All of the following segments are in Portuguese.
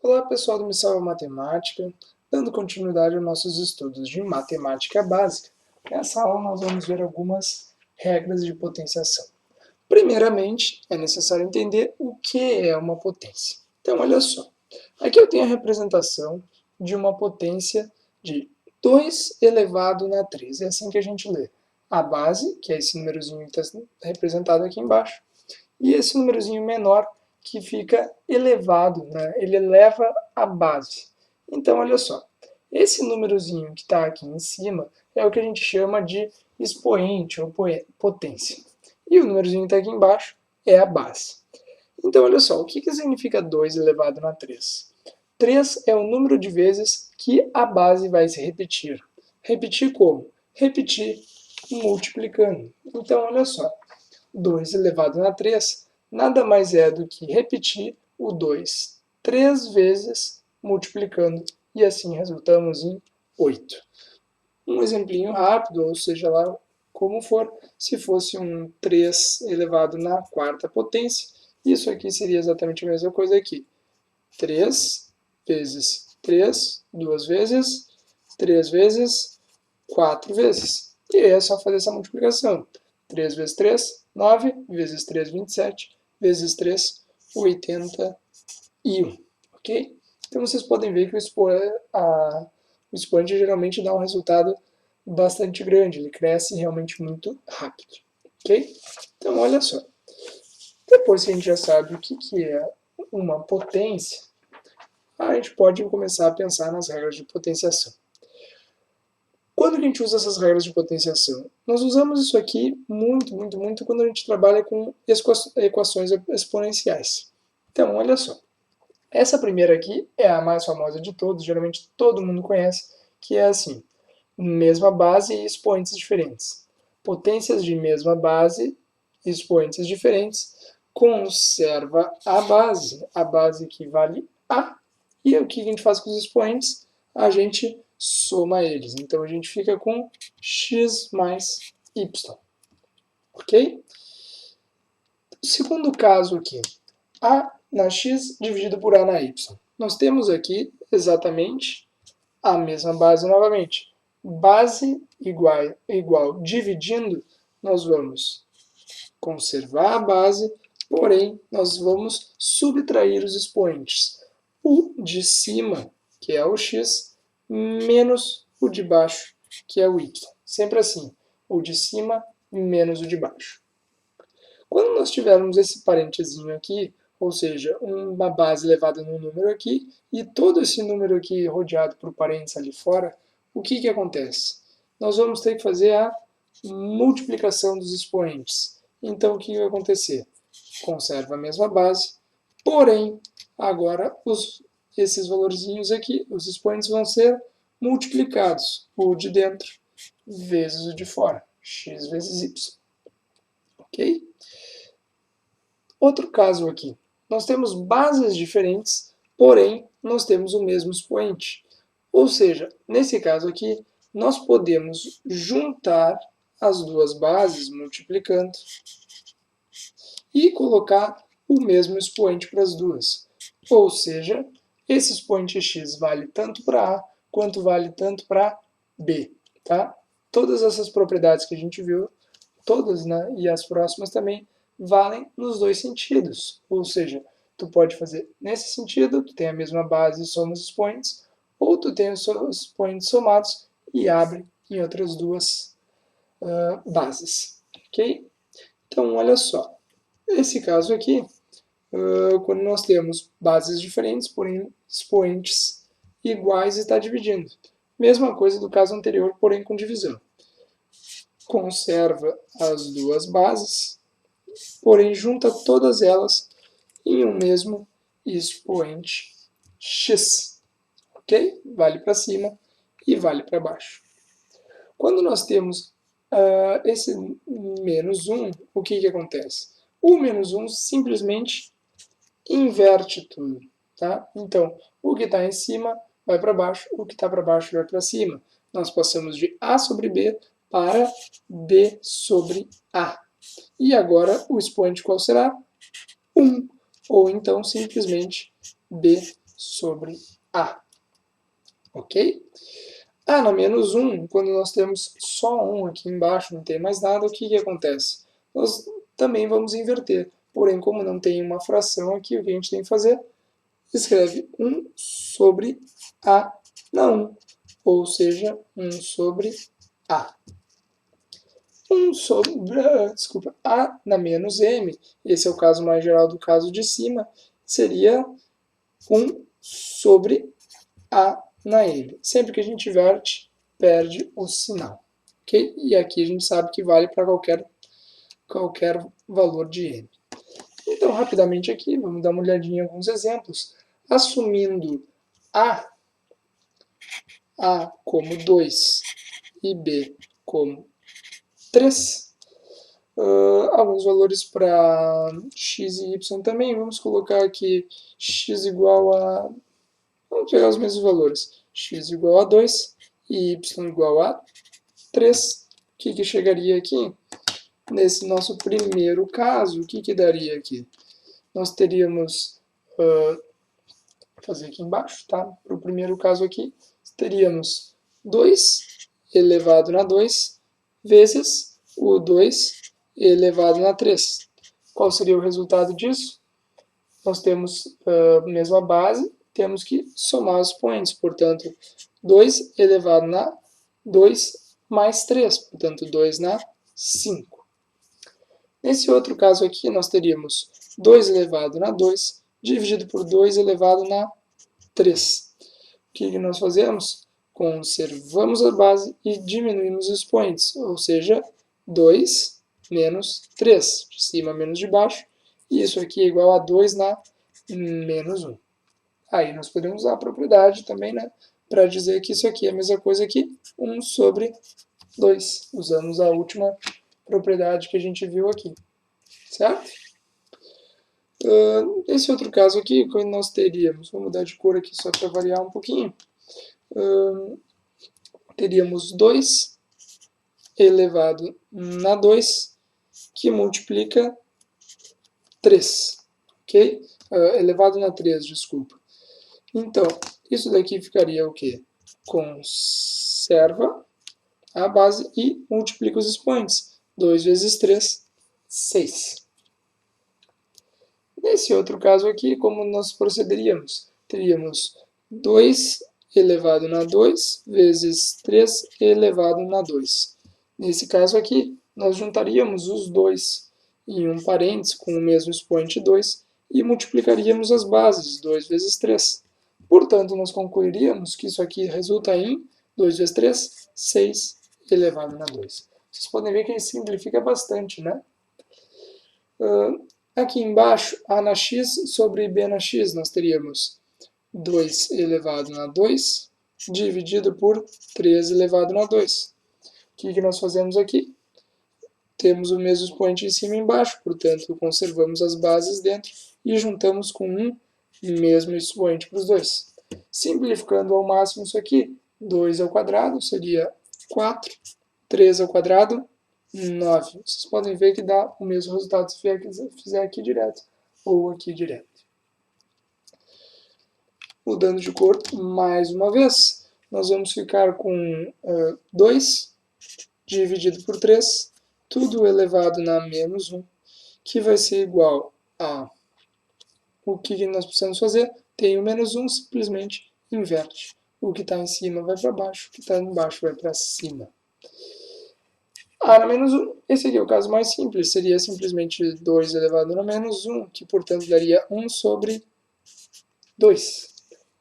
Olá pessoal do Missão Matemática, dando continuidade aos nossos estudos de matemática básica. Nessa aula nós vamos ver algumas regras de potenciação. Primeiramente, é necessário entender o que é uma potência. Então, olha só, aqui eu tenho a representação de uma potência de 2 elevado na 3. É assim que a gente lê. A base, que é esse númerozinho que está representado aqui embaixo, e esse númerozinho menor que fica elevado, né? Ele eleva a base. Então, olha só, esse númerozinho que está aqui em cima é o que a gente chama de expoente ou potência. E o númerozinho que está aqui embaixo é a base. Então, olha só, o que significa 2 elevado na 3? 3 é o número de vezes que a base vai se repetir. Repetir como? Repetir multiplicando. Então, olha só, 2 elevado na 3 nada mais é do que repetir o 2 3 vezes multiplicando, e assim resultamos em 8. Um exemplinho rápido, ou seja lá como for, se fosse um 3 elevado na quarta potência, isso aqui seria exatamente a mesma coisa aqui. 3 vezes 3, 2 vezes, 3 vezes, 4 vezes. E aí é só fazer essa multiplicação. 3 vezes 3, 9, vezes 3, 27, vezes 3, 81. Ok? Então vocês podem ver que o expoente geralmente dá um resultado bastante grande, ele cresce realmente muito rápido. Ok? Então olha só. Depois que a gente já sabe o que é uma potência, a gente pode começar a pensar nas regras de potenciação. Quando a gente usa essas regras de potenciação? Nós usamos isso aqui muito quando a gente trabalha com equações exponenciais. Então, olha só. Essa primeira aqui é a mais famosa de todos, geralmente todo mundo conhece, que é assim, mesma base e expoentes diferentes. Potências de mesma base e expoentes diferentes, conserva a base equivale a, e o que a gente faz com os expoentes? A gente soma eles. Então a gente fica com x mais y. Ok? O segundo caso aqui, a na x dividido por a na y. Nós temos aqui exatamente a mesma base novamente. Base igual dividindo, nós vamos conservar a base, porém nós vamos subtrair os expoentes. O de cima, que é o x, menos o de baixo, que é o y. Sempre assim, o de cima menos o de baixo. Quando nós tivermos esse parentezinho aqui, ou seja, uma base elevada num número aqui, e todo esse número aqui rodeado por parênteses ali fora, o que acontece? Nós vamos ter que fazer a multiplicação dos expoentes. Então, o que vai acontecer? Conserva a mesma base, porém, agora esses valorzinhos aqui, os expoentes vão ser multiplicados, o de dentro vezes o de fora, x vezes y. Ok? Outro caso aqui, nós temos bases diferentes, porém nós temos o mesmo expoente. Ou seja, nesse caso aqui, nós podemos juntar as duas bases multiplicando e colocar o mesmo expoente para as duas. Ou seja, esse expoente x vale tanto para A quanto vale tanto para B. Tá? Todas essas propriedades que a gente viu, todas, né, e as próximas também, valem nos dois sentidos. Ou seja, tu pode fazer nesse sentido, tu tem a mesma base e soma os expoentes, ou tu tem os expoentes somados e abre em outras duas bases. Ok? Então, olha só. Nesse caso aqui, quando nós temos bases diferentes, porém expoentes iguais, está dividindo. Mesma coisa do caso anterior, porém com divisão. Conserva as duas bases, porém junta todas elas em um mesmo expoente x. Ok? Vale para cima e vale para baixo. Quando nós temos esse menos 1, o que acontece? O menos 1 simplesmente inverte tudo. Tá? Então, o que está em cima vai para baixo, o que está para baixo vai para cima. Nós passamos de A sobre B para B sobre A. E agora o expoente qual será? 1. Ou então simplesmente B sobre A. Ok? A na menos 1, quando nós temos só 1 aqui embaixo, não tem mais nada, o que acontece? Nós também vamos inverter. Porém, como não tem uma fração aqui, o que a gente tem que fazer? Escreve 1 sobre A na 1, ou seja, 1 sobre A. 1 sobre, desculpa, A na menos M, esse é o caso mais geral do caso de cima, seria 1 sobre A na M. Sempre que a gente inverte, perde o sinal. Okay? E aqui a gente sabe que vale para qualquer valor de M. Então, rapidamente aqui, vamos dar uma olhadinha em alguns exemplos. Assumindo A como 2 e B como 3, alguns valores para x e y também. Vamos colocar aqui x igual a... Vamos pegar os mesmos valores. X igual a 2 e y igual a 3. O que chegaria aqui? Nesse nosso primeiro caso, o que daria aqui? Nós teríamos... vou fazer aqui embaixo, tá? Para o primeiro caso aqui, teríamos 2 elevado na 2 vezes o 2 elevado na 3. Qual seria o resultado disso? Nós temos a mesma base, temos que somar os expoentes, portanto, 2 elevado na 2 mais 3, portanto, 2 na 5. Nesse outro caso aqui, nós teríamos 2 elevado na 2 dividido por 2 elevado na 3. O que nós fazemos? Conservamos a base e diminuímos os expoentes, ou seja, 2 menos 3, de cima menos de baixo, e isso aqui é igual a 2 na menos 1. Aí nós podemos usar a propriedade também, né, para dizer que isso aqui é a mesma coisa que 1 sobre 2. Usamos a última propriedade que a gente viu aqui, certo? Esse outro caso aqui, quando nós teríamos, vou mudar de cor aqui só para variar um pouquinho, teríamos 2 elevado na 2, que multiplica 3, ok? Elevado na 3, desculpa. Então, isso daqui ficaria o quê? Conserva a base e multiplica os expoentes. 2 vezes 3, 6. Nesse outro caso aqui, como nós procederíamos? Teríamos 2 elevado na 2 vezes 3 elevado na 2. Nesse caso aqui, nós juntaríamos os dois em um parênteses com o mesmo expoente 2 e multiplicaríamos as bases, 2 vezes 3. Portanto, nós concluiríamos que isso aqui resulta em 2 vezes 3, 6 elevado na 2. Vocês podem ver que ele simplifica bastante, né? Aqui embaixo, A na x sobre B na x, nós teríamos 2 elevado na 2 dividido por 3 elevado na 2. O que nós fazemos aqui? Temos o mesmo expoente em cima e embaixo, portanto, conservamos as bases dentro e juntamos com um mesmo expoente para os dois. Simplificando ao máximo isso aqui, 2 ao quadrado seria 4, 3 ao quadrado, 9. Vocês podem ver que dá o mesmo resultado se fizer aqui direto ou aqui direto. Mudando de cor mais uma vez, nós vamos ficar com 2 dividido por 3, tudo elevado na menos 1, que vai ser igual a... O que nós precisamos fazer? Tem o menos 1, simplesmente inverte. O que está em cima vai para baixo, o que está embaixo vai para cima. A na menos 1, esse aqui é o caso mais simples, seria simplesmente 2 elevado a menos 1, que portanto daria 1 sobre 2.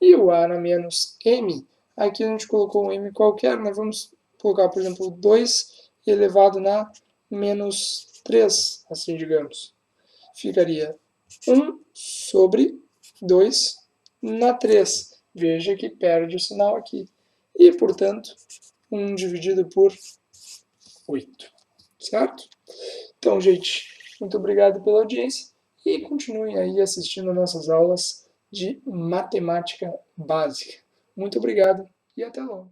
E o A na menos M, aqui a gente colocou um M qualquer, nós vamos colocar, por exemplo, 2 elevado na menos 3, assim digamos. Ficaria 1 sobre 2 na 3. Veja que perde o sinal aqui. E, portanto, 1 dividido por 8. Certo? Então, gente, muito obrigado pela audiência e continuem aí assistindo nossas aulas de matemática básica. Muito obrigado e até logo.